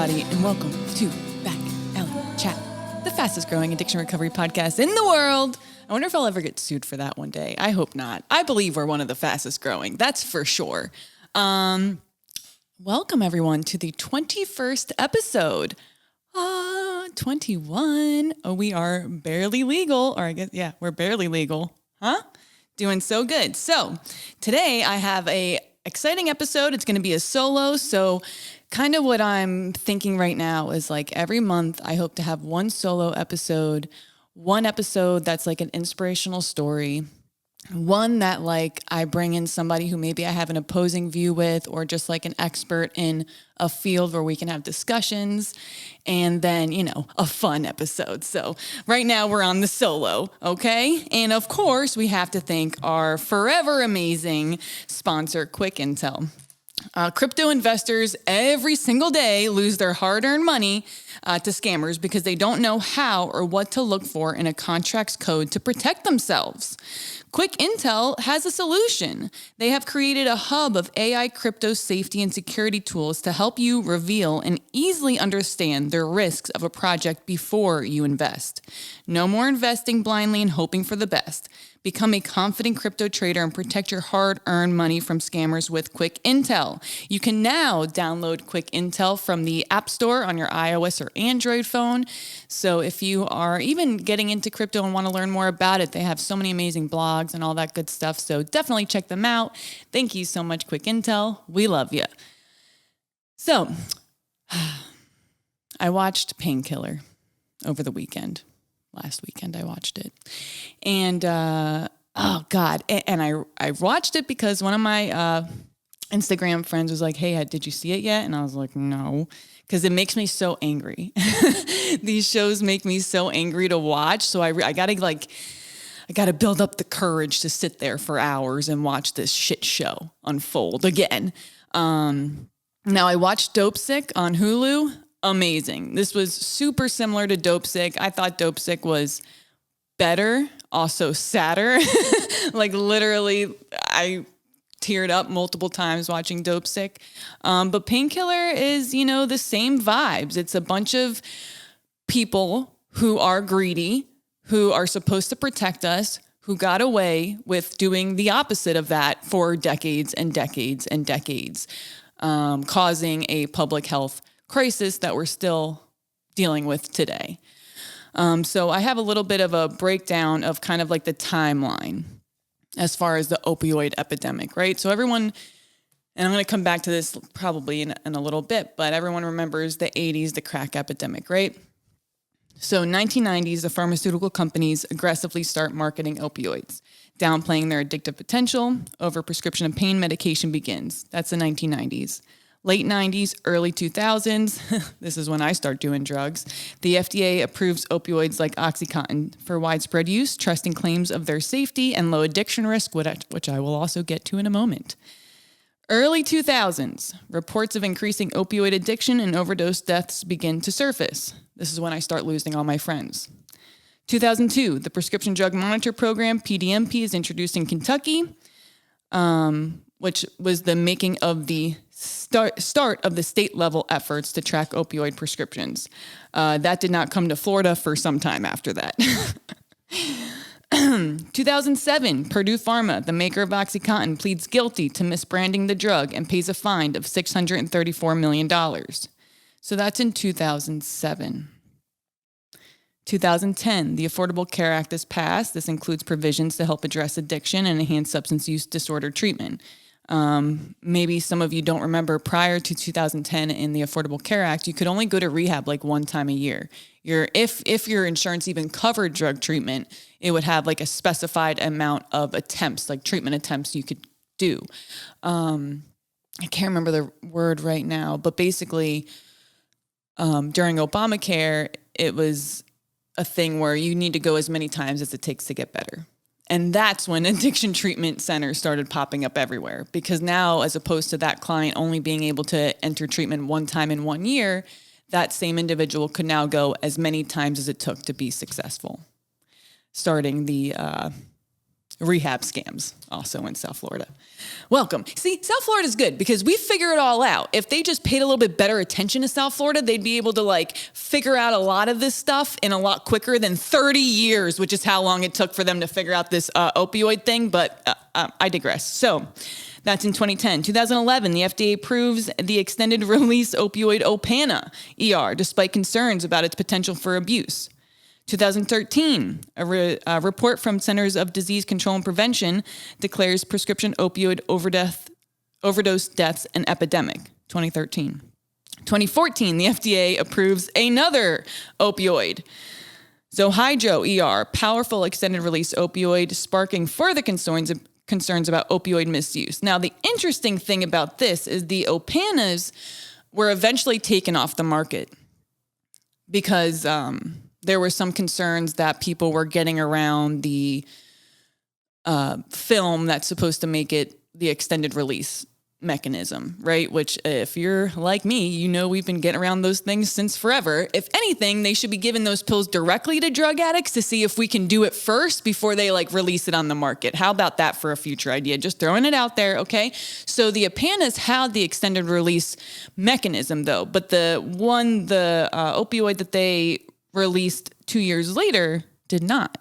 everybody, and welcome to Back Alley Chat, the fastest growing addiction recovery podcast in the world. I wonder if I'll ever get sued for that one day. I hope not. I believe we're one of the fastest growing. That's for sure. Welcome everyone to the 21st episode. 21. Oh, we are barely legal, or I guess, yeah, we're barely legal. Huh? Doing so good. So today I have a exciting episode. It's going to be a solo. So kind of what I'm thinking right now is like every month I hope to have one solo episode, one episode that's like an inspirational story, one that like I bring in somebody who maybe I have an opposing view with, or just like an expert in a field where we can have discussions, and then, you know, a fun episode. So right now we're on the solo, okay? And of course we have to thank our forever amazing sponsor, Quick Intel. Crypto investors every single day lose their hard-earned money to scammers because they don't know how or what to look for in a contract's code to protect themselves. Quick Intel has a solution. They have created a hub of AI crypto safety and security tools to help you reveal and easily understand the risks of a project before you invest. No more investing blindly and hoping for the best. Become a confident crypto trader and protect your hard-earned money from scammers with Quick Intel. You can now download Quick Intel from the App Store on your iOS or Android phone. So if you are even getting into crypto and want to learn more about it, they have so many amazing blogs and all that good stuff. So definitely check them out. Thank you so much, Quick Intel. We love you. So I watched Painkiller over the weekend. Last weekend I watched it. And, oh God. And I watched it because one of my Instagram friends was like, hey, did you see it yet? And I was like, no, because it makes me so angry. These shows make me so angry to watch. So I gotta build up the courage to sit there for hours and watch this shit show unfold again. Now I watched Dopesick on Hulu. Amazing. This was super similar to Dopesick. I thought Dopesick was better, also sadder. Like literally, I teared up multiple times watching Dopesick. But Painkiller is, you know, the same vibes. It's a bunch of people who are greedy, who are supposed to protect us, who got away with doing the opposite of that for decades and decades and decades, causing a public health crisis that we're still dealing with today. So I have a little bit of a breakdown of kind of like the timeline as far as the opioid epidemic, right? So everyone, and I'm going to come back to this probably in a little bit, but everyone remembers the 80s, the crack epidemic, right? So 1990s, the pharmaceutical companies aggressively start marketing opioids, downplaying their addictive potential. Overprescription of pain medication begins. That's the 1990s. Late 90s, early 2000s, this is when I start doing drugs, the FDA approves opioids like OxyContin for widespread use, trusting claims of their safety and low addiction risk, which I will also get to in a moment. Early 2000s, reports of increasing opioid addiction and overdose deaths begin to surface. This is when I start losing all my friends. 2002, the Prescription Drug Monitor Program, PDMP, is introduced in Kentucky, which was the making of the start of the state-level efforts to track opioid prescriptions. That did not come to Florida for some time after that. 2007, Purdue Pharma, the maker of OxyContin, pleads guilty to misbranding the drug and pays a fine of $634 million. So that's in 2007. 2010, the Affordable Care Act is passed. This includes provisions to help address addiction and enhance substance use disorder treatment. Maybe some of you don't remember, prior to 2010 in the Affordable Care Act, you could only go to rehab like one time a year. If your insurance even covered drug treatment, it would have like a specified amount of attempts, like treatment attempts you could do. I can't remember the word right now, but basically, during Obamacare, it was a thing where you need to go as many times as it takes to get better. And that's when addiction treatment centers started popping up everywhere, because now, as opposed to that client only being able to enter treatment one time in 1 year, that same individual could now go as many times as it took to be successful, starting the rehab scams also in South Florida. Welcome. See, South Florida is good because we figure it all out. If they just paid a little bit better attention to South Florida, they'd be able to like figure out a lot of this stuff in a lot quicker than 30 years, which is how long it took for them to figure out this opioid thing. But I digress. So that's in 2010. 2011, the FDA approves the extended release opioid Opana ER, despite concerns about its potential for abuse. 2013, a report from Centers of Disease Control and Prevention declares prescription opioid overdose deaths an epidemic. 2013. 2014, the FDA approves another opioid. Zohydro ER, powerful extended release opioid, sparking further concerns about opioid misuse. Now, the interesting thing about this is the Opanas were eventually taken off the market because there were some concerns that people were getting around the film that's supposed to make it the extended release mechanism, right? Which if you're like me, you know we've been getting around those things since forever. If anything, they should be giving those pills directly to drug addicts to see if we can do it first before they like release it on the market. How about that for a future idea? Just throwing it out there, okay? So the Opanas had the extended release mechanism though, but the opioid that they released 2 years later did not.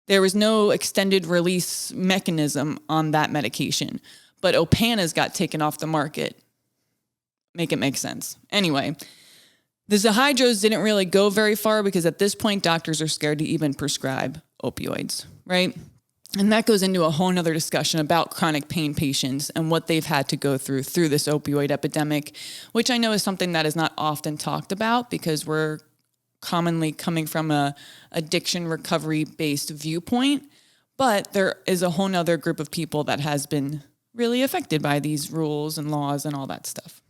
There was no extended release mechanism on that medication, but Opanas got taken off the market. Make it make sense. Anyway, the Zohydros didn't really go very far because at this point, doctors are scared to even prescribe opioids, right? And that goes into a whole nother discussion about chronic pain patients and what they've had to go through this opioid epidemic, which I know is something that is not often talked about because we're commonly coming from a addiction recovery based viewpoint, but there is a whole nother group of people that has been really affected by these rules and laws and all that stuff.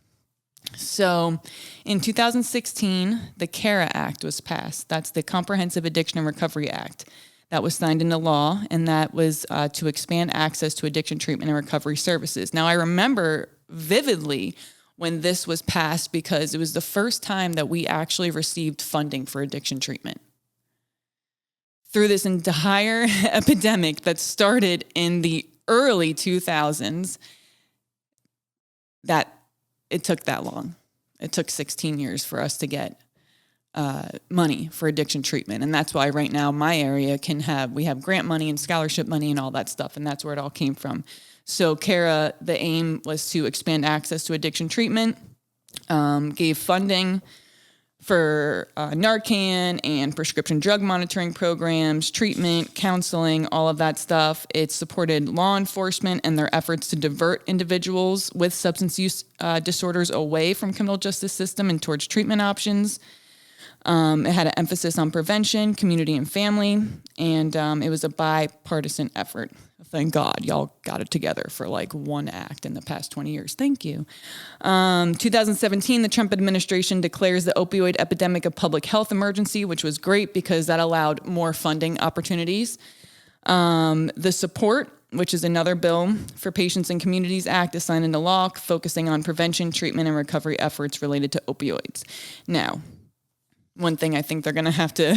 So in 2016, the CARA Act was passed. That's the Comprehensive Addiction and Recovery Act. That was signed into law, and that was to expand access to addiction treatment and recovery services. Now, I remember vividly when this was passed because it was the first time that we actually received funding for addiction treatment. Through this entire epidemic that started in the early 2000s, that it took that long. It took 16 years for us to get money for addiction treatment. And that's why right now my area we have grant money and scholarship money and all that stuff. And that's where it all came from. So CARA, the aim was to expand access to addiction treatment, gave funding for Narcan and prescription drug monitoring programs, treatment, counseling, all of that stuff. It supported law enforcement and their efforts to divert individuals with substance use disorders away from criminal justice system and towards treatment options. It had an emphasis on prevention, community, and family, and it was a bipartisan effort. Thank God y'all got it together for like one act in the past 20 years. Thank you. 2017, the Trump administration declares the opioid epidemic a public health emergency, which was great because that allowed more funding opportunities. The Support, which is another bill for Patients and Communities Act, is signed into law, focusing on prevention, treatment, and recovery efforts related to opioids. Now, one thing I think they're going to have to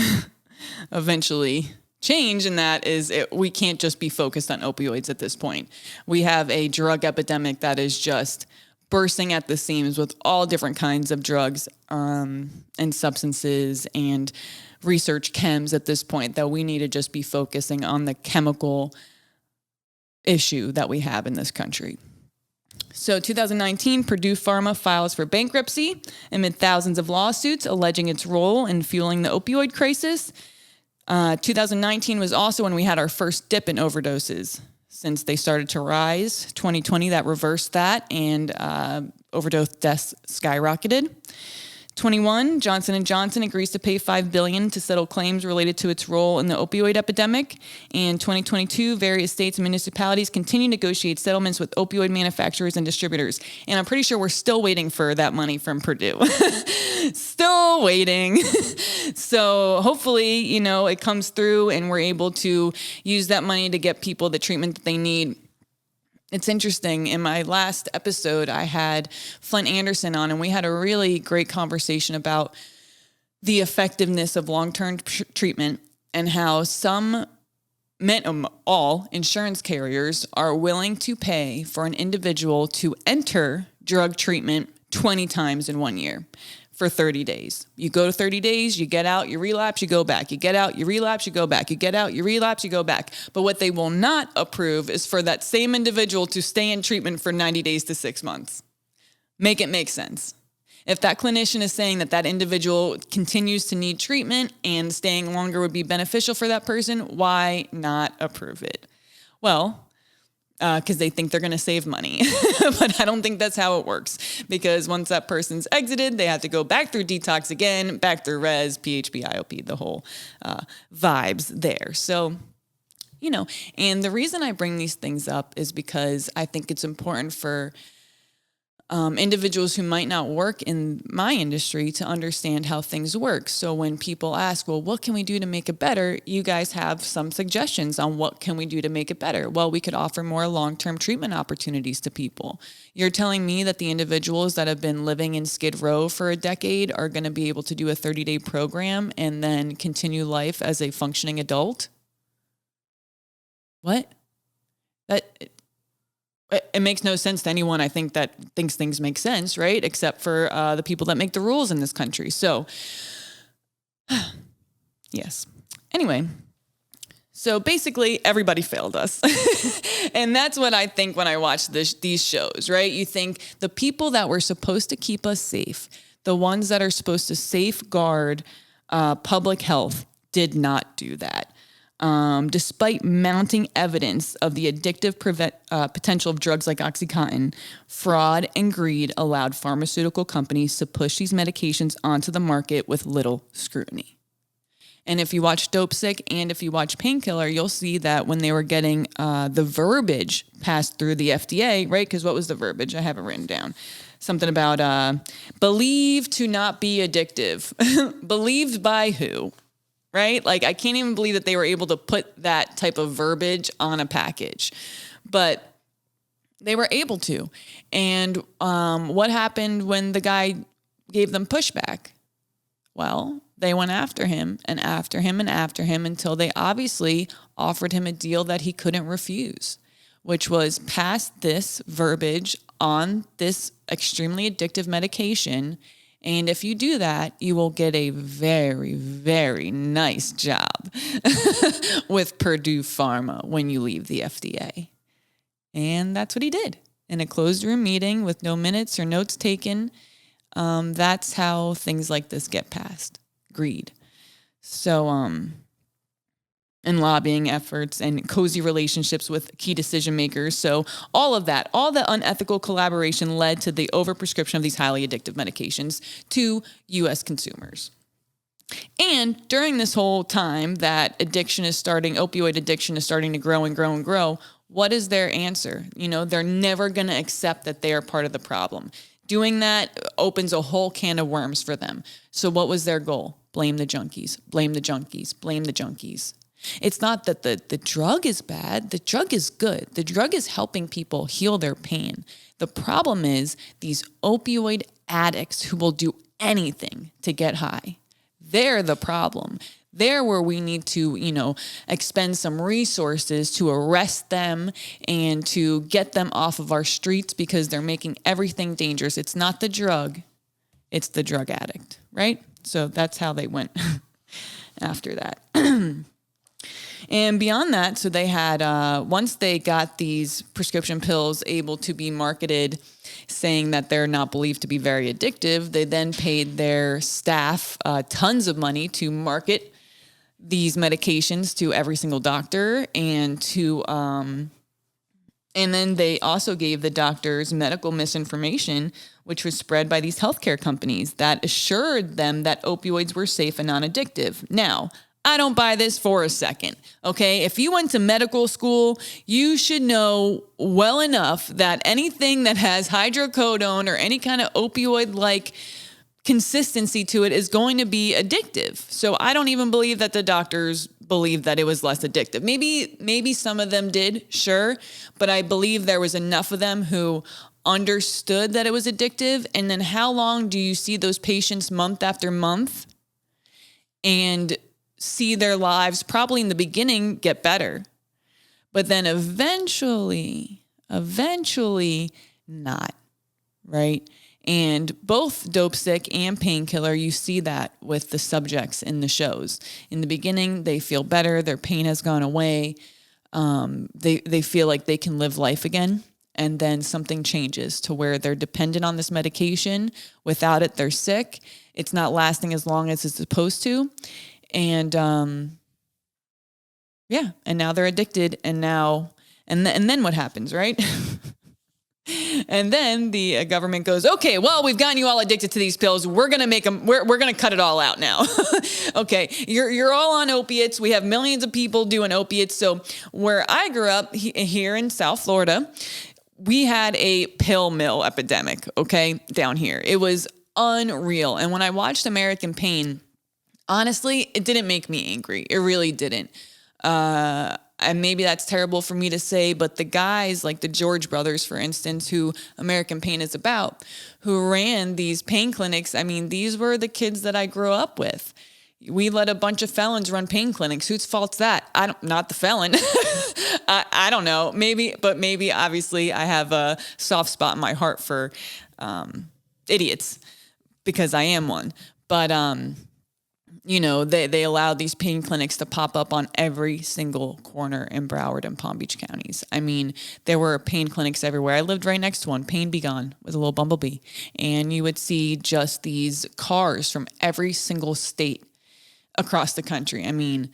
eventually change in that is we can't just be focused on opioids at this point. We have a drug epidemic that is just bursting at the seams with all different kinds of drugs and substances and research chems at this point that we need to just be focusing on the chemical issue that we have in this country. So 2019, Purdue Pharma files for bankruptcy amid thousands of lawsuits alleging its role in fueling the opioid crisis. 2019 was also when we had our first dip in overdoses since they started to rise. 2020, that reversed that, and overdose deaths skyrocketed. 21, Johnson & Johnson agrees to pay $5 billion to settle claims related to its role in the opioid epidemic. In 2022, various states and municipalities continue to negotiate settlements with opioid manufacturers and distributors. And I'm pretty sure we're still waiting for that money from Purdue. Still waiting. So hopefully, it comes through and we're able to use that money to get people the treatment that they need. It's interesting. In my last episode, I had Flint Anderson on, and we had a really great conversation about the effectiveness of long-term treatment and how some all insurance carriers are willing to pay for an individual to enter drug treatment 20 times in 1 year for 30 days. You go to 30 days, you get out, you relapse, you go back. You get out, you relapse, you go back. You get out, you relapse, you go back. But what they will not approve is for that same individual to stay in treatment for 90 days to 6 months. Make it make sense. If that clinician is saying that that individual continues to need treatment and staying longer would be beneficial for that person, why not approve it? Well, because they think they're going to save money. But I don't think that's how it works, because once that person's exited, they have to go back through detox again, back through res, PHP, IOP, the whole vibes there. So, and the reason I bring these things up is because I think it's important for individuals who might not work in my industry to understand how things work. So when people ask, well, what can we do to make it better? You guys have some suggestions on what can we do to make it better? Well, we could offer more long-term treatment opportunities to people. You're telling me that the individuals that have been living in Skid Row for a decade are going to be able to do a 30-day program and then continue life as a functioning adult? What? It makes no sense to anyone, I think, that thinks things make sense, right? Except for the people that make the rules in this country. So, yes. Anyway, so basically everybody failed us. And that's what I think when I watch these shows, right? You think the people that were supposed to keep us safe, the ones that are supposed to safeguard public health, did not do that. Despite mounting evidence of the addictive potential of drugs like OxyContin, fraud and greed allowed pharmaceutical companies to push these medications onto the market with little scrutiny. And if you watch Dope Sick and if you watch Painkiller, you'll see that when they were getting the verbiage passed through the FDA, right? Because what was the verbiage? I have it written down. Something about believed to not be addictive. Believed by who? Right? Like, I can't even believe that they were able to put that type of verbiage on a package, but they were able to. And what happened when the guy gave them pushback? Well, they went after him and after him and after him until they obviously offered him a deal that he couldn't refuse, which was pass this verbiage on this extremely addictive medication. And if you do that, you will get a very, very nice job with Purdue Pharma when you leave the FDA. And that's what he did. In a closed room meeting with no minutes or notes taken, that's how things like this get passed. Greed. So, and lobbying efforts and cozy relationships with key decision makers. So all of that, all the unethical collaboration led to the overprescription of these highly addictive medications to U.S. consumers. And during this whole time that opioid addiction is starting to grow and grow and grow, what is their answer? They're never going to accept that they are part of the problem. Doing that opens a whole can of worms for them. So what was their goal? Blame the junkies, blame the junkies, blame the junkies. It's not that the drug is bad. The drug is good. The drug is helping people heal their pain. The problem is these opioid addicts who will do anything to get high. They're the problem. They're where we need to, expend some resources to arrest them and to get them off of our streets because they're making everything dangerous. It's not the drug. It's the drug addict, right? So that's how they went after that. And beyond that, so they had, once they got these prescription pills able to be marketed, saying that they're not believed to be very addictive, they then paid their staff tons of money to market these medications to every single doctor and then they also gave the doctors medical misinformation, which was spread by these healthcare companies that assured them that opioids were safe and non-addictive. Now, I don't buy this for a second, okay? If you went to medical school, you should know well enough that anything that has hydrocodone or any kind of opioid-like consistency to it is going to be addictive. So I don't even believe that the doctors believed that it was less addictive. Maybe some of them did, sure, but I believe there was enough of them who understood that it was addictive. And then how long do you see those patients month after month? And see their lives probably in the beginning get better, but then eventually not, right? And both Dope Sick and Painkiller, you see that with the subjects in the shows. In the beginning, they feel better. Their pain has gone away. They feel like they can live life again. And then something changes to where they're dependent on this medication. Without it, they're sick. It's not lasting as long as it's supposed to. And and now they're addicted. And then what happens, right? And then the government goes, okay, well, we've gotten you all addicted to these pills. We're going to make them, we're going to cut it all out now. Okay. You're all on opiates. We have millions of people doing opiates. So where I grew up here in South Florida, we had a pill mill epidemic. Okay. Down here. It was unreal. And when I watched American Pain, honestly, it didn't make me angry. It really didn't. And maybe that's terrible for me to say, but the guys like the George brothers, for instance, who American Pain is about, who ran these pain clinics. I mean, these were the kids that I grew up with. We let a bunch of felons run pain clinics. Whose fault's that? Not the felon. I don't know. Maybe obviously I have a soft spot in my heart for, idiots because I am one. But, they allowed these pain clinics to pop up on every single corner in Broward and Palm Beach counties. I mean, there were pain clinics everywhere. I lived right next to one, Pain Be Gone, with a little bumblebee. And you would see just these cars from every single state across the country. I mean,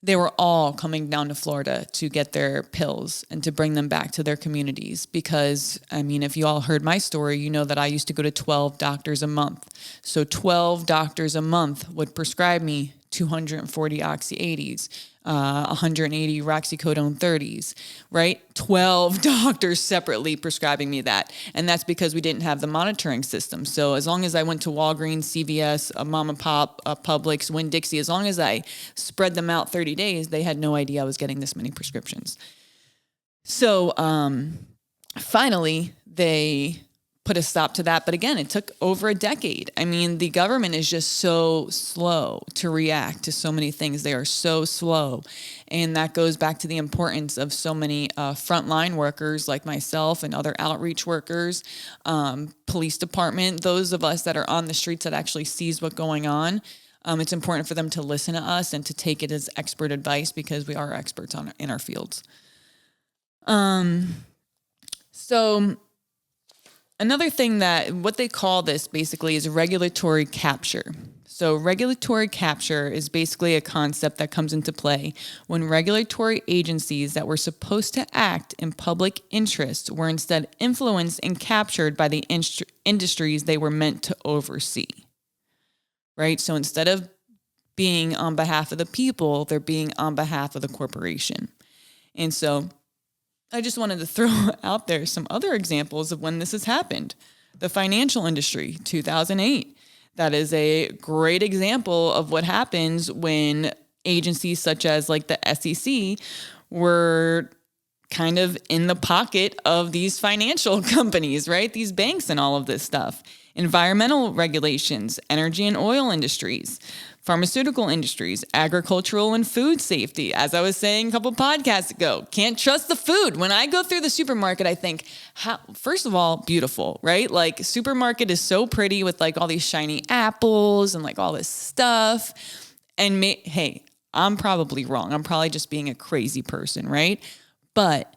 they were all coming down to Florida to get their pills and to bring them back to their communities. Because, I mean, if you all heard my story, you know that I used to go to 12 doctors a month. So 12 doctors a month would prescribe me 240 Oxy 80s, 180 Roxycodone 30s, right? 12 doctors separately prescribing me that. And that's because we didn't have the monitoring system. So as long as I went to Walgreens, CVS, a mom and pop, Publix, Winn-Dixie, as long as I spread them out 30 days, they had no idea I was getting this many prescriptions. So finally, they put a stop to that. But again, it took over a decade. I mean, the government is just so slow to react to so many things. They are so slow. And that goes back to the importance of so many frontline workers like myself and other outreach workers, police department, those of us that are on the streets that actually sees what's going on. It's important for them to listen to us and to take it as expert advice because we are experts in our fields. So another thing that what they call this basically is regulatory capture. So regulatory capture is basically a concept that comes into play when regulatory agencies that were supposed to act in public interest were instead influenced and captured by the industries they were meant to oversee. Right? So instead of being on behalf of the people, they're being on behalf of the corporation. And so I just wanted to throw out there some other examples of when this has happened. The financial industry, 2008. That is a great example of what happens when agencies such as like the SEC were kind of in the pocket of these financial companies, right? These banks and all of this stuff. Environmental regulations, energy and oil industries, pharmaceutical industries, agricultural and food safety. As I was saying a couple podcasts ago, can't trust the food. When I go through the supermarket, I think, first of all, beautiful, right? Like supermarket is so pretty with like all these shiny apples and like all this stuff. And hey, I'm probably wrong. I'm probably just being a crazy person, right? But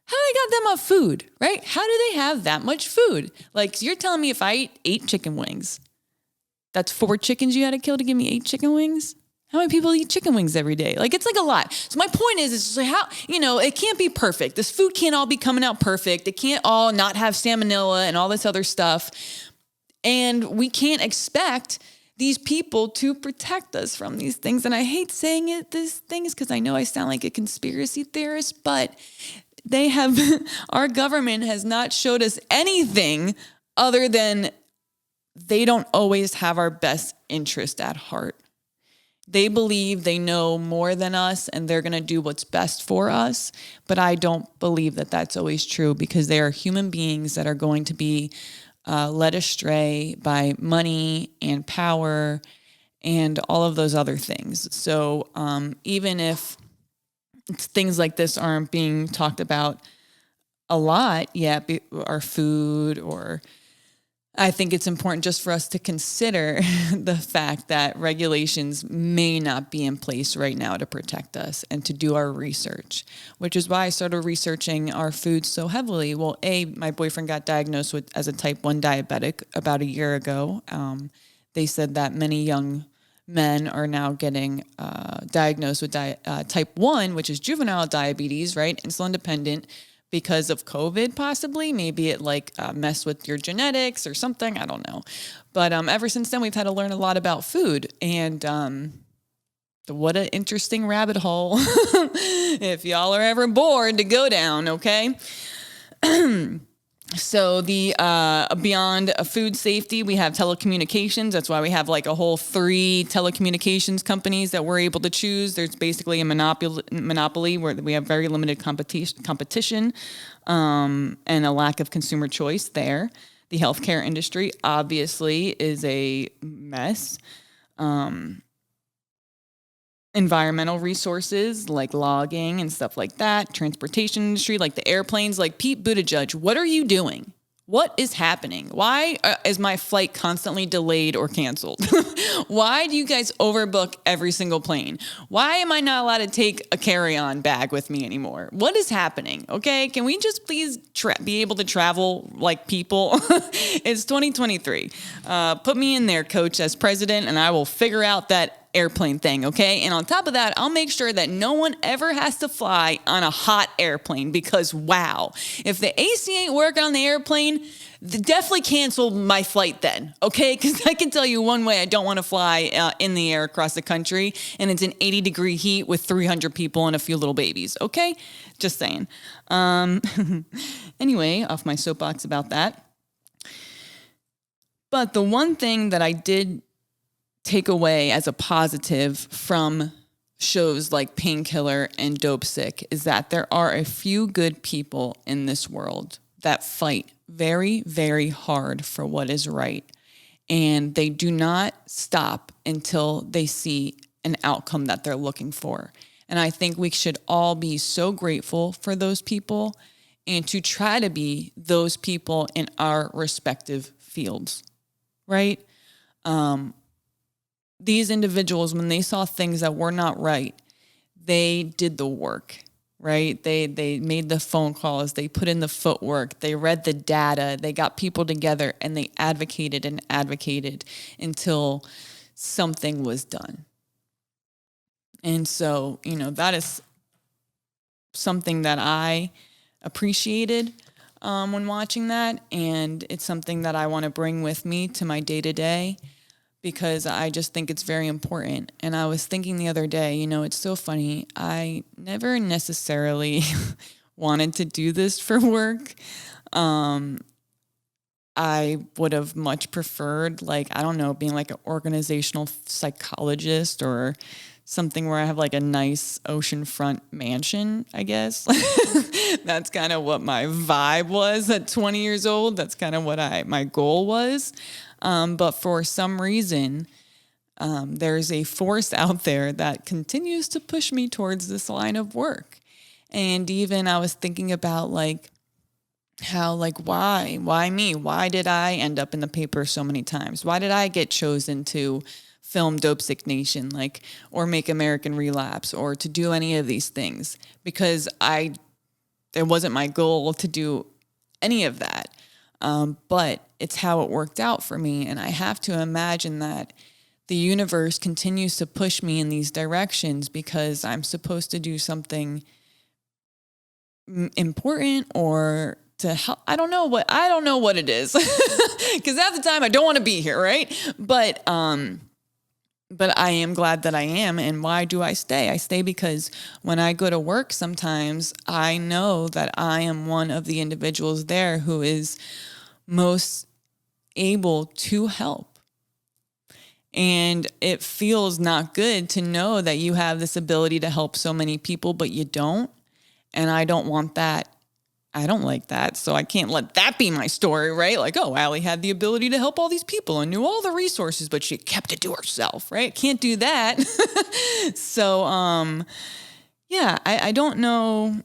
how they got that much food, right? How do they have that much food? Like you're telling me if I eat 8 chicken wings, that's 4 chickens you had to kill to give me 8 chicken wings? How many people eat chicken wings every day? Like, it's like a lot. So my point is, it's just like how, it can't be perfect. This food can't all be coming out perfect. It can't all not have salmonella and all this other stuff. And we can't expect these people to protect us from these things. And I hate saying these things because I know I sound like a conspiracy theorist, but our government has not showed us anything other than they don't always have our best interest at heart. They believe they know more than us and they're going to do what's best for us. But I don't believe that that's always true because they are human beings that are going to be led astray by money and power and all of those other things. So even if things like this aren't being talked about a lot yet, our food, or I think it's important just for us to consider the fact that regulations may not be in place right now to protect us, and to do our research, which is why I started researching our foods so heavily. Well, my boyfriend got diagnosed as a type 1 diabetic about a year ago. They said that many young men are now getting diagnosed with type 1, which is juvenile diabetes, right? Insulin dependent, because of COVID, possibly. Maybe it messed with your genetics or something. I don't know. But ever since then, we've had to learn a lot about food. And what an interesting rabbit hole if y'all are ever bored to go down, okay? So the beyond food safety, we have telecommunications. That's why we have a whole 3 telecommunications companies that we're able to choose. There's basically a monopoly where we have very limited competition and a lack of consumer choice there. The healthcare industry obviously is a mess. Environmental resources like logging and stuff like that, transportation industry, like the airplanes, like Pete Buttigieg, what are you doing? What is happening? Why is my flight constantly delayed or canceled? Why do you guys overbook every single plane? Why am I not allowed to take a carry-on bag with me anymore? What is happening? Okay, can we just please be able to travel like people? It's 2023. Put me in there, coach, as president, and I will figure out that airplane thing, okay? And on top of that, I'll make sure that no one ever has to fly on a hot airplane, because wow, if the AC ain't working on the airplane, definitely cancel my flight then, okay? Because I can tell you one way I don't want to fly in the air across the country, and it's an 80-degree heat with 300 people and a few little babies, okay? Just saying. Anyway, off my soapbox about that. But the one thing that I did take away as a positive from shows like Painkiller and Dope Sick is that there are a few good people in this world that fight very, very hard for what is right. And they do not stop until they see an outcome that they're looking for. And I think we should all be so grateful for those people, and to try to be those people in our respective fields, right? These individuals, when they saw things that were not right, they did the work, right? They made the phone calls, they put in the footwork, they read the data, they got people together, and they advocated and advocated until something was done. And so, that is something that I appreciated when watching that, and it's something that I want to bring with me to my day-to-day, because I just think it's very important. And I was thinking the other day, it's so funny. I never necessarily wanted to do this for work. I would have much preferred, being like an organizational psychologist or something where I have a nice oceanfront mansion, I guess. That's kind of what my vibe was at 20 years old. That's kind of what my goal was. But for some reason, there's a force out there that continues to push me towards this line of work. And even I was thinking about how, why me? Why did I end up in the paper so many times? Why did I get chosen to film Dope Sick Nation, or make American Relapse, or to do any of these things? Because it wasn't my goal to do any of that. But it's how it worked out for me. And I have to imagine that the universe continues to push me in these directions because I'm supposed to do something important or to help. I don't know what it is, because half the time I don't want to be here. Right. But I am glad that I am. And why do I stay? I stay because when I go to work, sometimes I know that I am one of the individuals there who is most able to help. And it feels not good to know that you have this ability to help so many people, but you don't. And I don't want that. I don't like that. So I can't let that be my story, right? Like, oh, Allie had the ability to help all these people and knew all the resources, but she kept it to herself, right? Can't do that. So, yeah, I don't know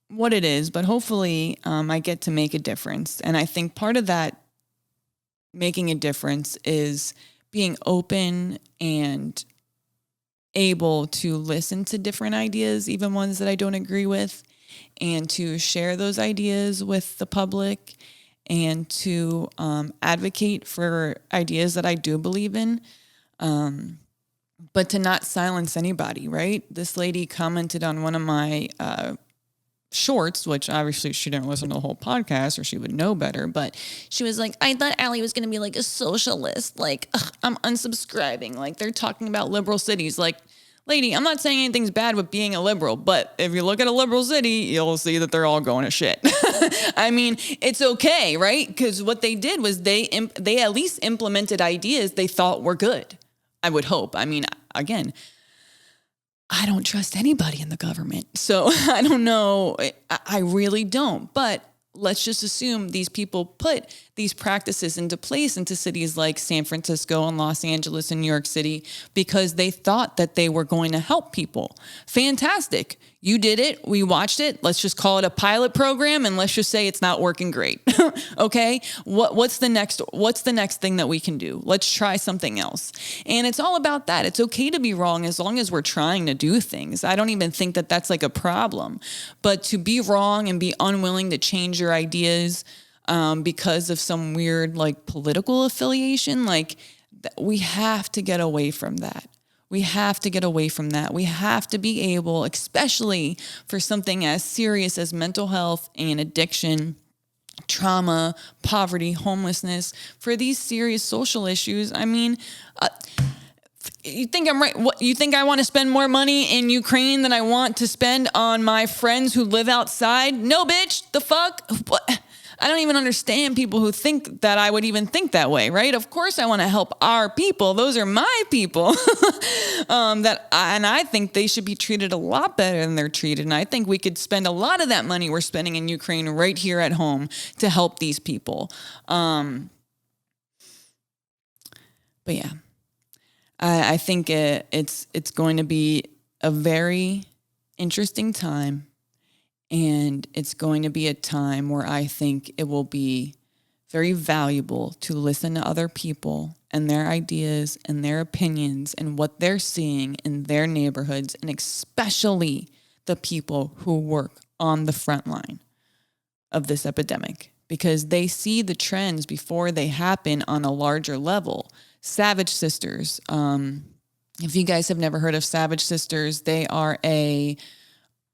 what it is, but hopefully I get to make a difference. And I think part of that making a difference is being open and able to listen to different ideas, even ones that I don't agree with, and to share those ideas with the public and to advocate for ideas that I do believe in, but to not silence anybody, right? This lady commented on one of my shorts, which obviously she didn't listen to the whole podcast or she would know better, but she was like, I thought Allie was going to be like a socialist. Like, ugh, I'm unsubscribing. Like, they're talking about liberal cities. Like, lady, I'm not saying anything's bad with being a liberal, but if you look at a liberal city, you'll see that they're all going to shit. I mean, it's okay, right? Because what they did was they at least implemented ideas they thought were good. I would hope. I mean, again, I don't trust anybody in the government. So I don't know. I really don't. But let's just assume these people put these practices into place into cities like San Francisco and Los Angeles and New York City because they thought that they were going to help people. Fantastic. You did it. We watched it. Let's just call it a pilot program and let's just say it's not working great. Okay? What's the next thing that we can do? Let's try something else. And it's all about that. It's okay to be wrong as long as we're trying to do things. I don't even think that that's like a problem. But to be wrong and be unwilling to change your ideas because of some weird like political affiliation, like we have to get away from that. We have to get away from that. We have to be able, especially for something as serious as mental health and addiction, trauma, poverty, homelessness, for these serious social issues. I mean, you think I'm right? What, you think I want to spend more money in Ukraine than I want to spend on my friends who live outside? No, bitch. The fuck? What? I don't even understand people who think that I would even think that way, right? Of course I want to help our people. Those are my people. And I think they should be treated a lot better than they're treated. And I think we could spend a lot of that money we're spending in Ukraine right here at home to help these people. But yeah, I think it's going to be a very interesting time. And it's going to be a time where I think it will be very valuable to listen to other people and their ideas and their opinions and what they're seeing in their neighborhoods, and especially the people who work on the front line of this epidemic, because they see the trends before they happen on a larger level. Savage Sisters. If you guys have never heard of Savage Sisters, they are a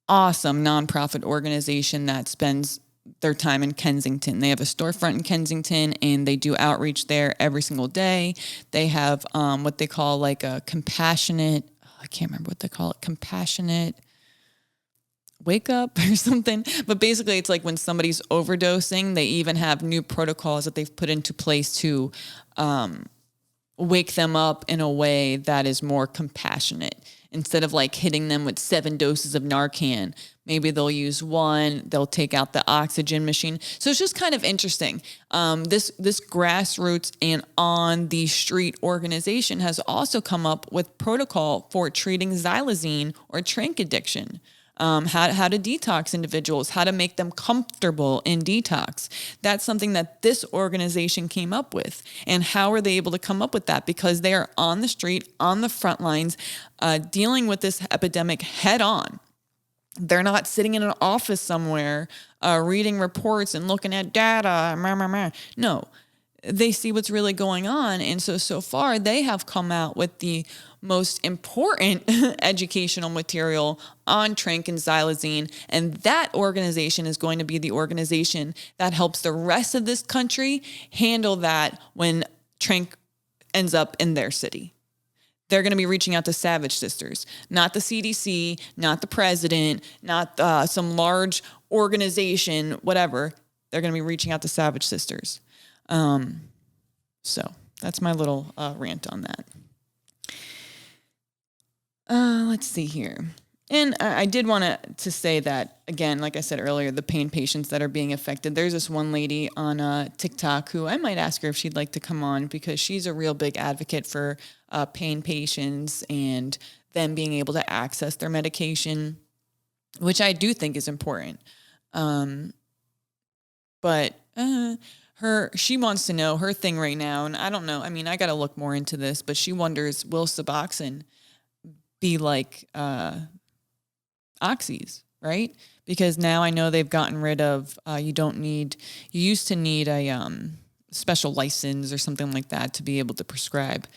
awesome nonprofit organization that spends their time in Kensington. They have a storefront in Kensington and they do outreach there every single day. They have what they call like a compassionate, I can't remember what they call it, compassionate wake up or something. But basically it's like when somebody's overdosing, they even have new protocols that they've put into place to wake them up in a way that is more compassionate. Instead of like hitting them with 7 doses of Narcan, maybe they'll use 1, they'll take out the oxygen machine. So it's just kind of interesting. This grassroots and on the street organization has also come up with protocol for treating xylazine or trank addiction. How to detox individuals, how to make them comfortable in detox. That's something that this organization came up with. And how are they able to come up with that? Because they are on the street, on the front lines, dealing with this epidemic head on. They're not sitting in an office somewhere, reading reports and looking at data. No, they see what's really going on. And so far, they have come out with the most important educational material on trank and xylazine. And that organization is going to be the organization that helps the rest of this country handle that when trank ends up in their city. They're going to be reaching out to Savage Sisters, not the CDC, not the president, not some large organization, whatever. They're going to be reaching out to Savage Sisters. So that's my little rant on that. Let's see here. And I did want to say that, again, like I said earlier, the pain patients that are being affected. There's this one lady on TikTok who I might ask her if she'd like to come on, because she's a real big advocate for pain patients and them being able to access their medication, which I do think is important. But she wants to know, her thing right now, and I don't know, I mean, I got to look more into this, but she wonders, will Suboxone be like oxys, right? Because now I know they've gotten rid of, you used to need a special license or something like that to be able to prescribe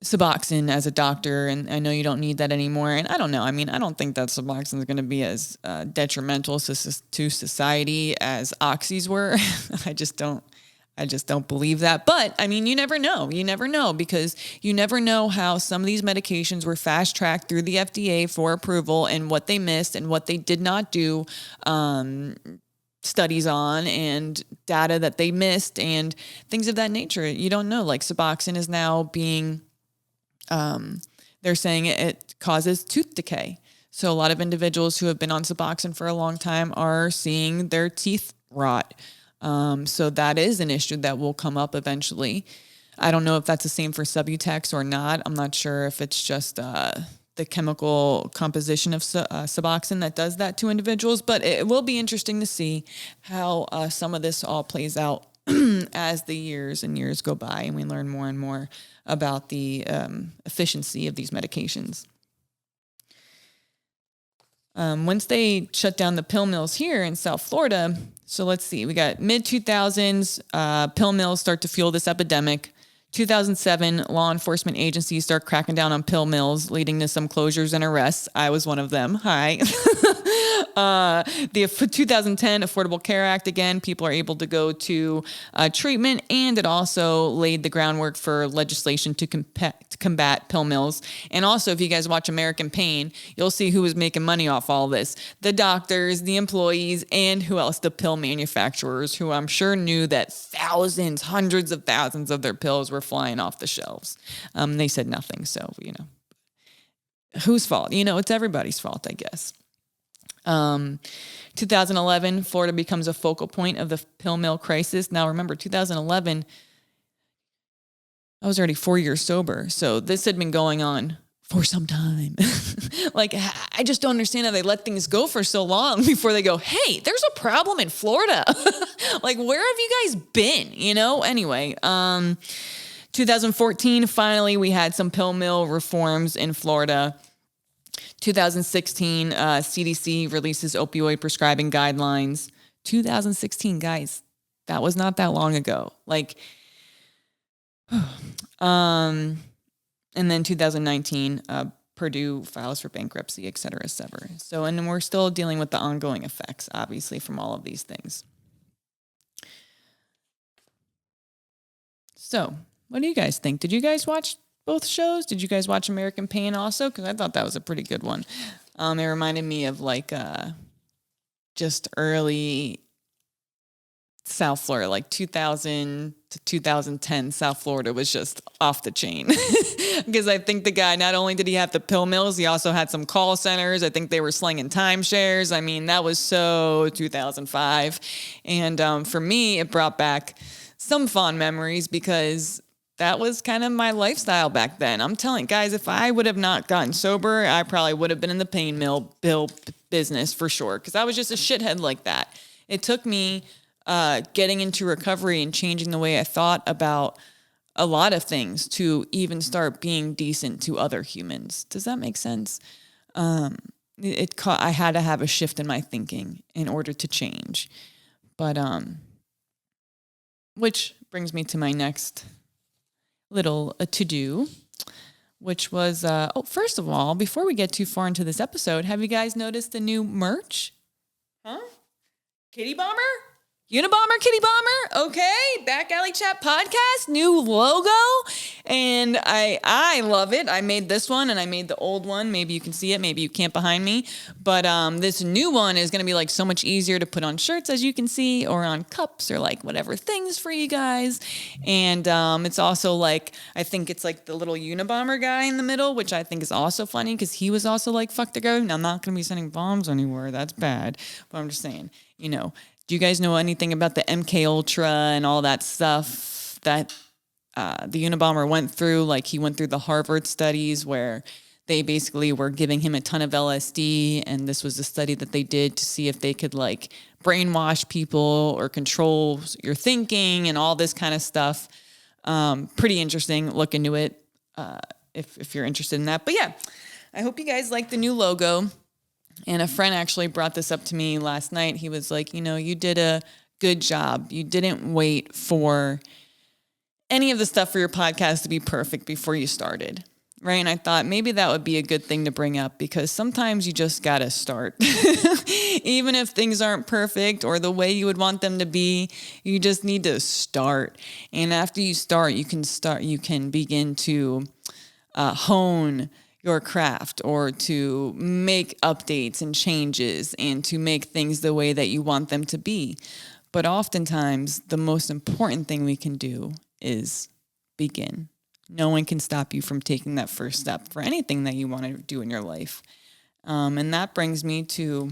Suboxone as a doctor, and I know you don't need that anymore. And I don't know. I mean, I don't think that Suboxone is going to be as detrimental to society as oxys were. I just don't believe that. But I mean, you never know. You never know, because you never know how some of these medications were fast tracked through the FDA for approval, and what they missed and what they did not do studies on, and data that they missed, and things of that nature. You don't know. Like Suboxone is now being they're saying it causes tooth decay. So a lot of individuals who have been on Suboxone for a long time are seeing their teeth rot. So that is an issue that will come up eventually. I don't know if that's the same for Subutex or not. I'm not sure if it's just the chemical composition of Suboxone that does that to individuals, but it will be interesting to see how some of this all plays out as the years and years go by, and we learn more and more about the efficiency of these medications. Once they shut down the pill mills here in South Florida, so let's see, we got mid-2000s, pill mills start to fuel this epidemic. 2007, law enforcement agencies start cracking down on pill mills, leading to some closures and arrests. I was one of them. Hi. The 2010 Affordable Care Act, again, people are able to go to treatment, and it also laid the groundwork for legislation to combat pill mills. And also, if you guys watch American Pain, you'll see who was making money off all this. The doctors, the employees, and who else? The pill manufacturers, who I'm sure knew that thousands, hundreds of thousands of their pills were flying off the shelves. They said nothing. So, whose fault? It's everybody's fault, I guess. 2011, Florida becomes a focal point of the pill mill crisis. Now, remember, 2011, I was already 4 years sober. So this had been going on for some time. Like, I just don't understand how they let things go for so long before they go, hey, there's a problem in Florida. Like, where have you guys been? Anyway, 2014, finally, we had some pill mill reforms in Florida. 2016, CDC releases opioid prescribing guidelines. 2016, guys, that was not that long ago. And then 2019, Purdue files for bankruptcy, et cetera, et cetera. So, and we're still dealing with the ongoing effects, obviously, from all of these things. So, what do you guys think? Did you guys watch both shows? Did you guys watch American Pain also? Because I thought that was a pretty good one. It reminded me of just early South Florida, like 2000 to 2010 South Florida was just off the chain. Because I think the guy, not only did he have the pill mills, he also had some call centers. I think they were slinging timeshares. I mean, that was so 2005. And for me, it brought back some fond memories, because that was kind of my lifestyle back then. I'm telling guys, if I would have not gotten sober, I probably would have been in the pain mill business for sure. Because I was just a shithead like that. It took me getting into recovery and changing the way I thought about a lot of things to even start being decent to other humans. Does that make sense? I had to have a shift in my thinking in order to change. But which brings me to my next little to-do, which was, first of all, before we get too far into this episode, have you guys noticed the new merch? Huh? Kitty Bomber? Unabomber, Kitty Bomber, okay, Back Alley Chat podcast, new logo, and I love it. I made this one, and I made the old one. Maybe you can see it, maybe you can't behind me, but this new one is going to be like so much easier to put on shirts, as you can see, or on cups, or like whatever things for you guys, and it's also like, I think it's like the little Unabomber guy in the middle, which I think is also funny, because he was also like, fuck the go, I'm not going to be sending bombs anywhere, that's bad, but I'm just saying, you know. Do you guys know anything about the MK Ultra and all that stuff that the Unabomber went through? Like, he went through the Harvard studies where they basically were giving him a ton of LSD, and this was a study that they did to see if they could like brainwash people or control your thinking and all this kind of stuff. Pretty interesting. Look into it if you're interested in that. But yeah, I hope you guys like the new logo. And a friend actually brought this up to me last night. He was like, you know, you did a good job. You didn't wait for any of the stuff for your podcast to be perfect before you started, right? And I thought maybe that would be a good thing to bring up, because sometimes you just got to start. Even if things aren't perfect or the way you would want them to be, you just need to start. And after you start, you can begin to hone your craft, or to make updates and changes, and to make things the way that you want them to be. But oftentimes, the most important thing we can do is begin. No one can stop you from taking that first step for anything that you want to do in your life. And that brings me to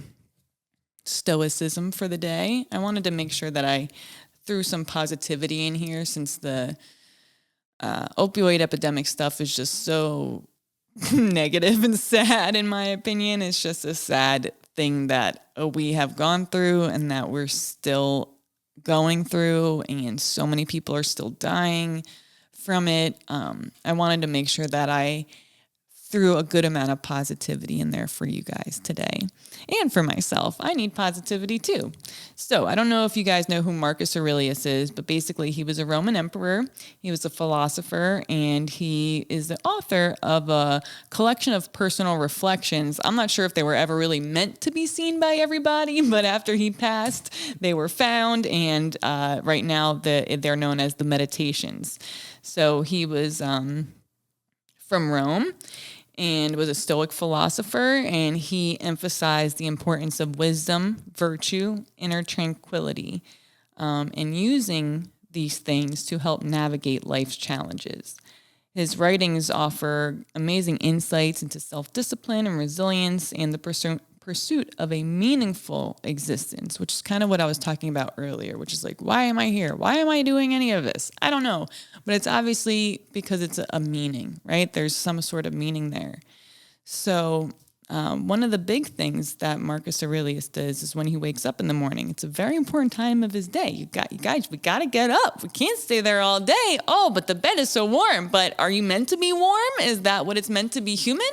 Stoicism for the day. I wanted to make sure that I threw some positivity in here, since the opioid epidemic stuff is just so negative and sad, in my opinion. It's just a sad thing that we have gone through, and that we're still going through, and so many people are still dying from it. I wanted to make sure that I threw a good amount of positivity in there for you guys today, and for myself. I need positivity too. So I don't know if you guys know who Marcus Aurelius is, but basically he was a Roman emperor. He was a philosopher, and he is the author of a collection of personal reflections. I'm not sure if they were ever really meant to be seen by everybody, but after he passed, they were found, and right now they're known as the Meditations. So he was from Rome, and was a Stoic philosopher, and he emphasized the importance of wisdom, virtue, inner tranquility, and using these things to help navigate life's challenges. His writings offer amazing insights into self-discipline and resilience, and the pursuit of a meaningful existence, which is kind of what I was talking about earlier, which is like, why am I here? Why am I doing any of this? I don't know. But it's obviously because it's a meaning, right? There's some sort of meaning there. So one of the big things that Marcus Aurelius does is when he wakes up in the morning. It's a very important time of his day. You guys, we got to get up. We can't stay there all day. Oh, but the bed is so warm. But are you meant to be warm? Is that what it's meant to be human?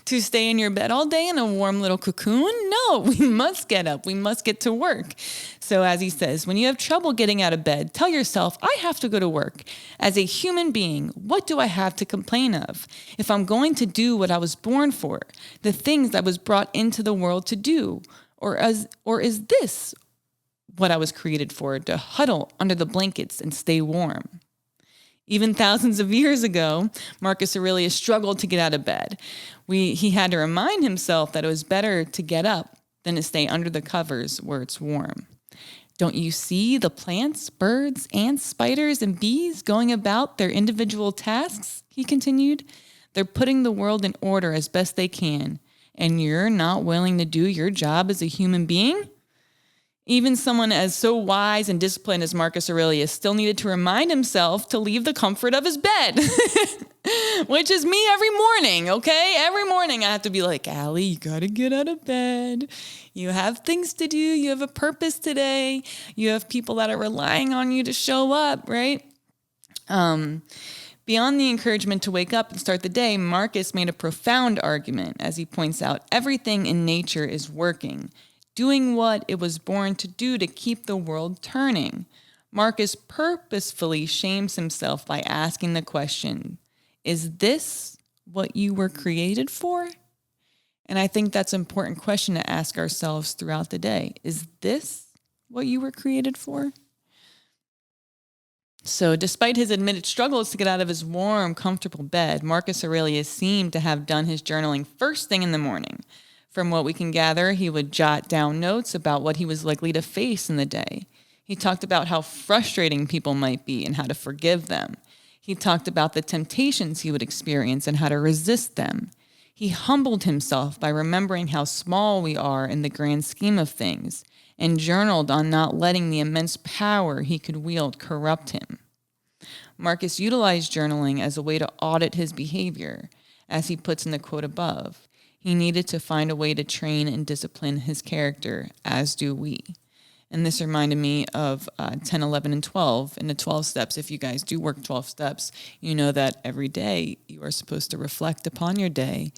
To stay in your bed all day in a warm little cocoon? No, we must get up. We must get to work. So as he says, when you have trouble getting out of bed, tell yourself, I have to go to work. As a human being, what do I have to complain of? If I'm going to do what I was born for, the things I was brought into the world to do, or is this what I was created for, to huddle under the blankets and stay warm? Even thousands of years ago, Marcus Aurelius struggled to get out of bed. He had to remind himself that it was better to get up than to stay under the covers where it's warm. Don't you see the plants, birds, ants, spiders, and bees going about their individual tasks? He continued. They're putting the world in order as best they can, and you're not willing to do your job as a human being? Even someone as so wise and disciplined as Marcus Aurelius still needed to remind himself to leave the comfort of his bed, which is me every morning, okay? Every morning I have to be like, Allie, you got to get out of bed. You have things to do. You have a purpose today. You have people that are relying on you to show up, right? Beyond the encouragement to wake up and start the day, Marcus made a profound argument as he points out everything in nature is working, doing what it was born to do to keep the world turning. Marcus purposefully shames himself by asking the question, is this what you were created for? And I think that's an important question to ask ourselves throughout the day. Is this what you were created for? So despite his admitted struggles to get out of his warm, comfortable bed, Marcus Aurelius seemed to have done his journaling first thing in the morning. From what we can gather, he would jot down notes about what he was likely to face in the day. He talked about how frustrating people might be and how to forgive them. He talked about the temptations he would experience and how to resist them. He humbled himself by remembering how small we are in the grand scheme of things, and journaled on not letting the immense power he could wield corrupt him. Marcus utilized journaling as a way to audit his behavior. As he puts in the quote above, he needed to find a way to train and discipline his character, as do we. And this reminded me of 10, 11, and 12 in the 12 steps. If you guys do work 12 steps, you know that every day you are supposed to reflect upon your day.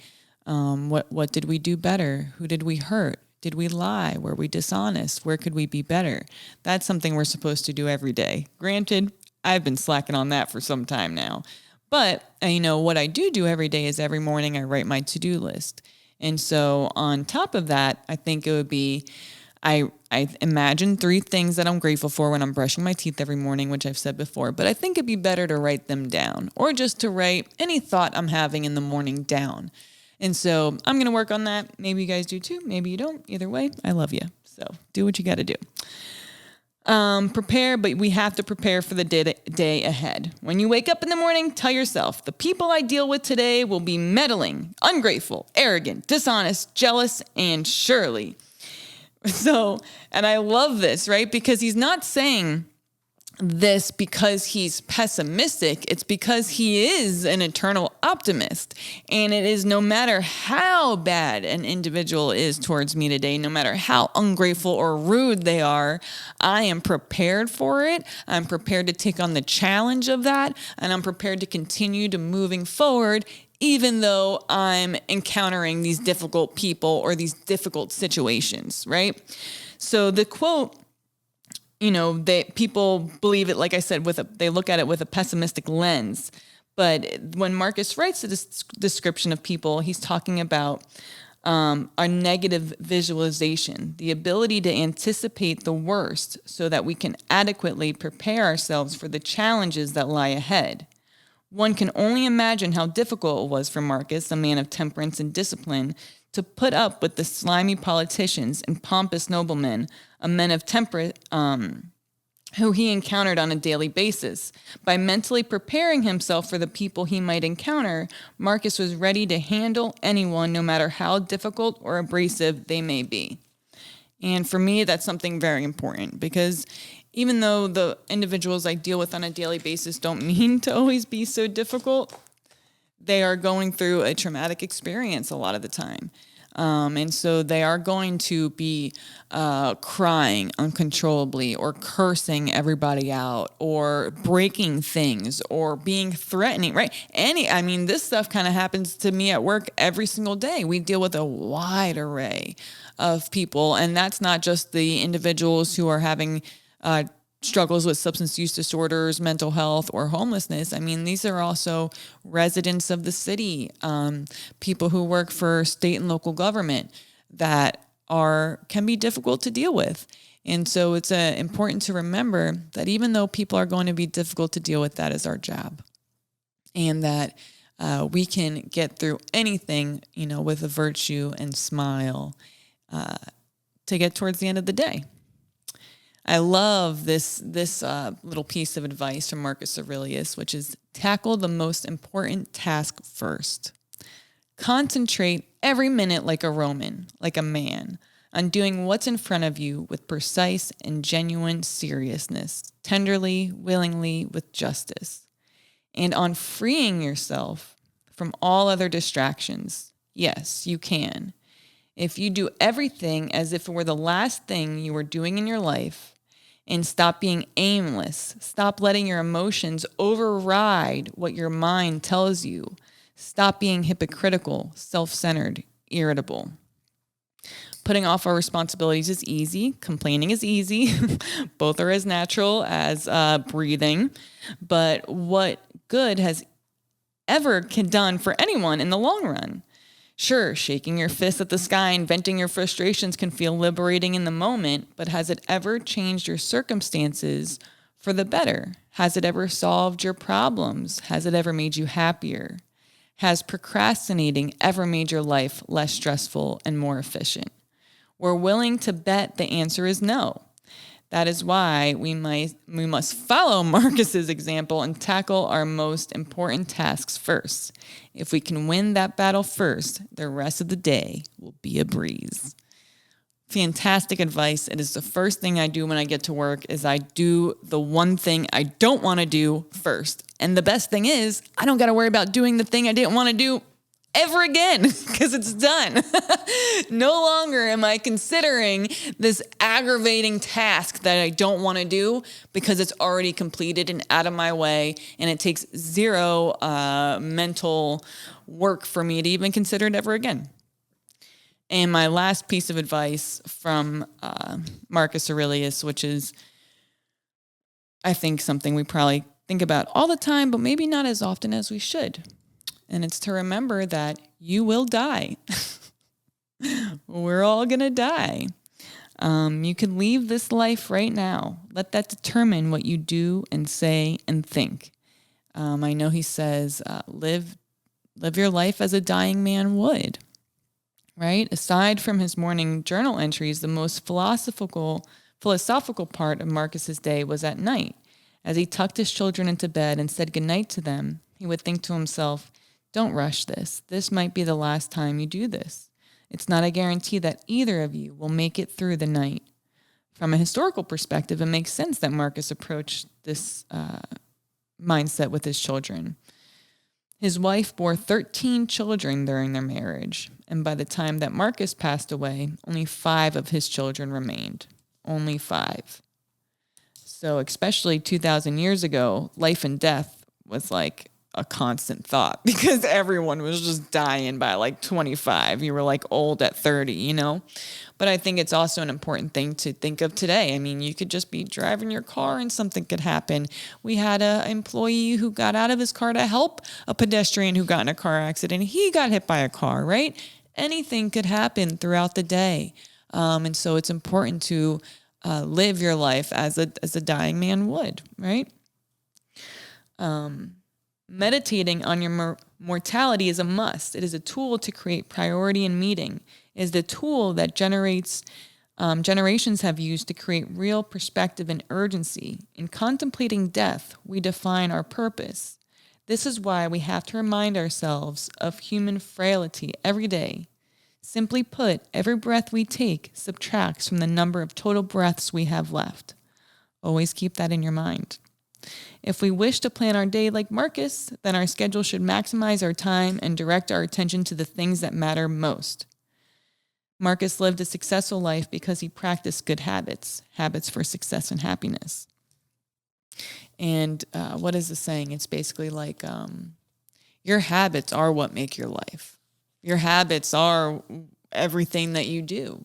What did we do better? Who did we hurt? Did we lie? Were we dishonest? Where could we be better? That's something we're supposed to do every day. Granted, I've been slacking on that for some time now. But, what I do every day is every morning I write my to-do list. And so on top of that, I think it would be, I imagine 3 things that I'm grateful for when I'm brushing my teeth every morning, which I've said before. But I think it'd be better to write them down, or just to write any thought I'm having in the morning down. And so I'm going to work on that. Maybe you guys do too. Maybe you don't. Either way, I love you. So do what you got to do. Prepare, but we have to prepare for the day ahead. When you wake up in the morning, tell yourself, the people I deal with today will be meddling, ungrateful, arrogant, dishonest, jealous, and surely. So, and I love this, right? Because he's not saying this because he's pessimistic. It's because he is an eternal optimist. And it is no matter how bad an individual is towards me today, no matter how ungrateful or rude they are, I am prepared for it. I'm prepared to take on the challenge of that. And I'm prepared to continue to moving forward, even though I'm encountering these difficult people or these difficult situations, right? So the quote, people believe it, like I said, they look at it with a pessimistic lens. But when Marcus writes this description of people, he's talking about our negative visualization, the ability to anticipate the worst so that we can adequately prepare ourselves for the challenges that lie ahead. One can only imagine how difficult it was for Marcus, a man of temperance and discipline, to put up with the slimy politicians and pompous noblemen, a men of temperate, who he encountered on a daily basis. By mentally preparing himself for the people he might encounter, Marcus was ready to handle anyone, no matter how difficult or abrasive they may be. And for me, that's something very important, because even though the individuals I deal with on a daily basis don't mean to always be so difficult, they are going through a traumatic experience a lot of the time. And so they are going to be crying uncontrollably, or cursing everybody out, or breaking things, or being threatening, right? This stuff kind of happens to me at work every single day. We deal with a wide array of people, and that's not just the individuals who are having struggles with substance use disorders, mental health, or homelessness. These are also residents of the city, people who work for state and local government that can be difficult to deal with. And so it's important to remember that even though people are going to be difficult to deal with, that is our job. And that we can get through anything, with a virtue and smile to get towards the end of the day. I love this little piece of advice from Marcus Aurelius, which is tackle the most important task first. Concentrate every minute like a Roman, like a man, on doing what's in front of you with precise and genuine seriousness, tenderly, willingly, with justice, and on freeing yourself from all other distractions. Yes, you can. If you do everything as if it were the last thing you were doing in your life, and stop being aimless, stop letting your emotions override what your mind tells you, stop being hypocritical, self-centered, irritable. Putting off our responsibilities is easy. Complaining is easy. Both are as natural as breathing. But what good has ever done for anyone in the long run? Sure, shaking your fist at the sky and venting your frustrations can feel liberating in the moment, but has it ever changed your circumstances for the better? Has it ever solved your problems? Has it ever made you happier? Has procrastinating ever made your life less stressful and more efficient? We're willing to bet the answer is no. That is why we must follow Marcus's example and tackle our most important tasks first. If we can win that battle first, the rest of the day will be a breeze. Fantastic advice. It is the first thing I do when I get to work is I do the one thing I don't want to do first. And the best thing is I don't got to worry about doing the thing I didn't want to do ever again because it's done. No longer am I considering this aggravating task that I don't want to do because it's already completed and out of my way, and it takes zero mental work for me to even consider it ever again. And my last piece of advice from Marcus Aurelius, which is, I think, something we probably think about all the time, but maybe not as often as we should. And it's to remember that you will die. We're all going to die. You can leave this life right now. Let that determine what you do and say and think. I know he says, live your life as a dying man would, right? Aside from his morning journal entries, the most philosophical part of Marcus's day was at night. As he tucked his children into bed and said goodnight to them, he would think to himself, don't rush this. This might be the last time you do this. It's not a guarantee that either of you will make it through the night. From a historical perspective, it makes sense that Marcus approached this mindset with his children. His wife bore 13 children during their marriage, and by the time that Marcus passed away, only 5 of his children remained. Only 5. So especially 2,000 years ago, life and death was like a constant thought because everyone was just dying by like 25. You were like old at 30, you know? But I think it's also an important thing to think of today. I mean, you could just be driving your car and something could happen. We had an employee who got out of his car to help a pedestrian who got in a car accident. He got hit by a car, right? Anything could happen throughout the day. And so it's important to live your life as a dying man would, right? Meditating on your mortality is a must. It is a tool to create priority and meaning. It is the tool that generations have used to create real perspective and urgency. In contemplating death, we define our purpose. This is why we have to remind ourselves of human frailty every day. Simply put, every breath we take subtracts from the number of total breaths we have left. Always keep that in your mind. If we wish to plan our day like Marcus, then our schedule should maximize our time and direct our attention to the things that matter most. Marcus lived a successful life because he practiced good habits for success and happiness. And what is the saying? It's basically like your habits are what make your life. Your habits are everything that you do.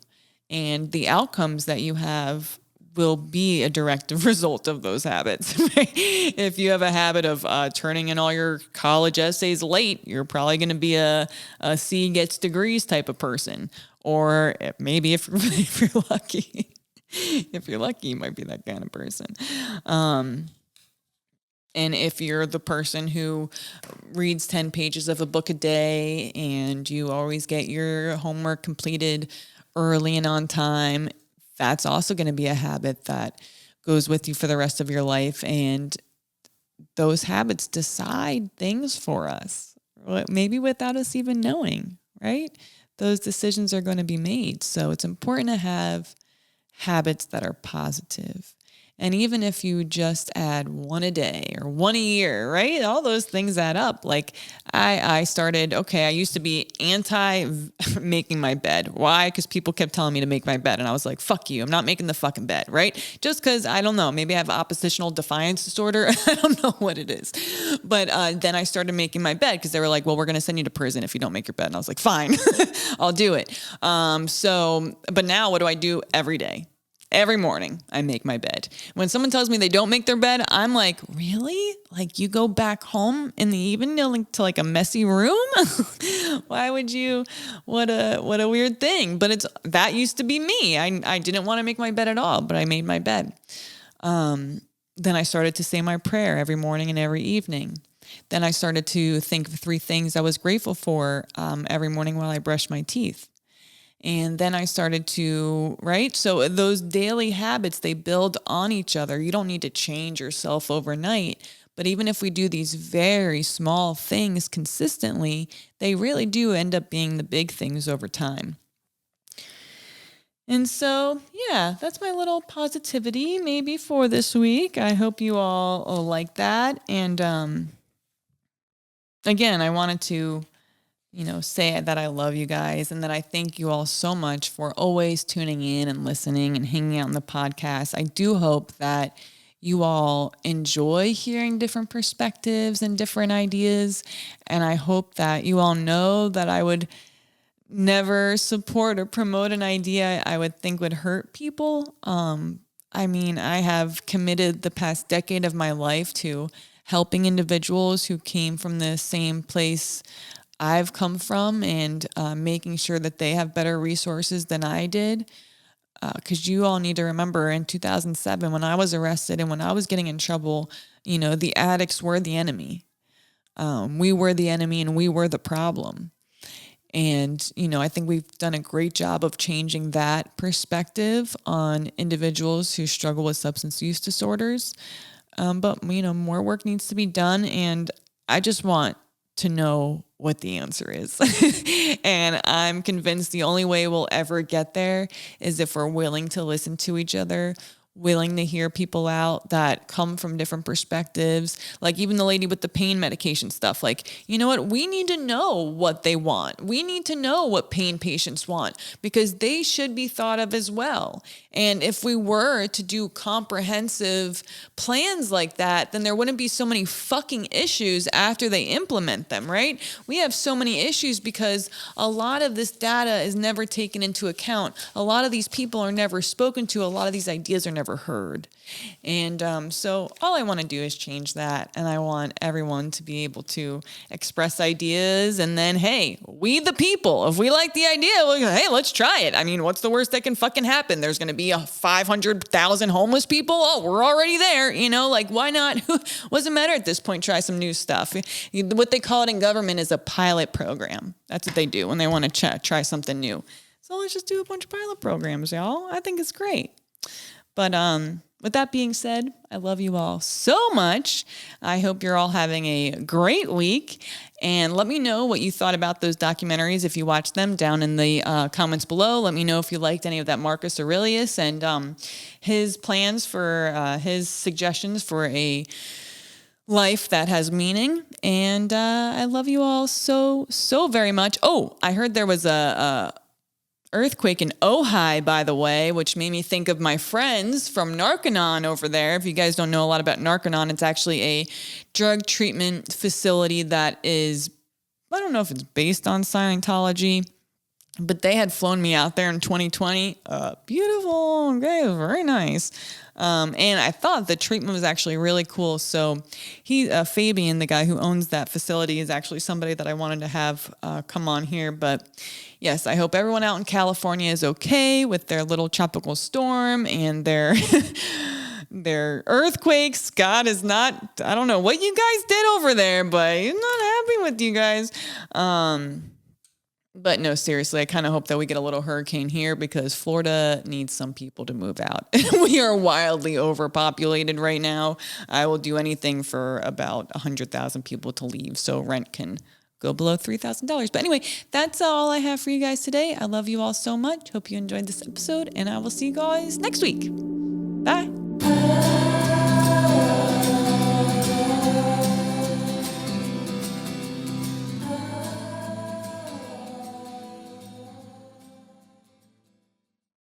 And the outcomes that you have will be a direct result of those habits. If you have a habit of turning in all your college essays late, you're probably going to be a C gets degrees type of person. Or maybe if you're lucky, you might be that kind of person. And if you're the person who reads 10 pages of a book a day and you always get your homework completed early and on time, that's also going to be a habit that goes with you for the rest of your life. And those habits decide things for us, maybe without us even knowing, right? Those decisions are going to be made. So it's important to have habits that are positive. And even if you just add one a day or one a year, right? All those things add up. Like I started, I used to be anti making my bed. Why? Because people kept telling me to make my bed. And I was like, fuck you. I'm not making the fucking bed, right? Just because, I don't know, maybe I have oppositional defiance disorder. I don't know what it is. But then I started making my bed because they were like, well, we're going to send you to prison if you don't make your bed. And I was like, fine, I'll do it. But now what do I do every day? Every morning I make my bed. When someone tells me they don't make their bed, I'm like, really? Like you go back home in the evening to like a messy room? Why would you? What a weird thing. But that used to be me. I didn't want to make my bed at all, but I made my bed. Then I started to say my prayer every morning and every evening. Then I started to think of 3 things I was grateful for every morning while I brushed my teeth. And then I started to, right? So those daily habits, they build on each other. You don't need to change yourself overnight. But even if we do these very small things consistently, they really do end up being the big things over time. And so, yeah, that's my little positivity maybe for this week. I hope you all like that. And again, I wanted to say that I love you guys and that I thank you all so much for always tuning in and listening and hanging out on the podcast. I do hope that you all enjoy hearing different perspectives and different ideas. And I hope that you all know that I would never support or promote an idea I would think would hurt people. I have committed the past decade of my life to helping individuals who came from the same place I've come from and making sure that they have better resources than I did. Because you all need to remember in 2007, when I was arrested and when I was getting in trouble, the addicts were the enemy. We were the enemy and we were the problem. And, I think we've done a great job of changing that perspective on individuals who struggle with substance use disorders. But more work needs to be done. And I just want to know what the answer is. And I'm convinced the only way we'll ever get there is if we're willing to listen to each other, willing to hear people out that come from different perspectives. Like even the lady with the pain medication stuff. Like, you know what? We need to know what they want. We need to know what pain patients want because they should be thought of as well. And if we were to do comprehensive plans like that, then there wouldn't be so many fucking issues after they implement them, right? We have so many issues because a lot of this data is never taken into account. A lot of these people are never spoken to. A lot of these ideas are never heard. And so all I want to do is change that. And I want everyone to be able to express ideas. And then, hey, we the people, if we like the idea, hey, let's try it. I mean, what's the worst that can fucking happen? There's going to be 500,000 homeless people. Oh, we're already there. Why not? What's the matter at this point? Try some new stuff. What they call it in government is a pilot program. That's what they do when they want to try something new. So let's just do a bunch of pilot programs, y'all. I think it's great. But with that being said, I love you all so much. I hope you're all having a great week. And let me know what you thought about those documentaries if you watched them down in the comments below. Let me know if you liked any of that Marcus Aurelius and his plans for his suggestions for a life that has meaning. And I love you all so, so very much. Oh, I heard there was a earthquake in Ojai, by the way, which made me think of my friends from Narconon over there. If you guys don't know a lot about Narconon, it's actually a drug treatment facility that is, I don't know if it's based on Scientology, but they had flown me out there in 2020. Beautiful. Okay, very nice. And I thought the treatment was actually really cool. So Fabian, the guy who owns that facility, is actually somebody that I wanted to have come on here. But yes, I hope everyone out in California is okay with their little tropical storm and their their earthquakes. God is not, I don't know what you guys did over there, but he's not happy with you guys. But no, seriously, I kind of hope that we get a little hurricane here because Florida needs some people to move out. We are wildly overpopulated right now. I will do anything for about 100,000 people to leave so rent can go below $3,000. But anyway, that's all I have for you guys today. I love you all so much. Hope you enjoyed this episode, and I will see you guys next week. Bye.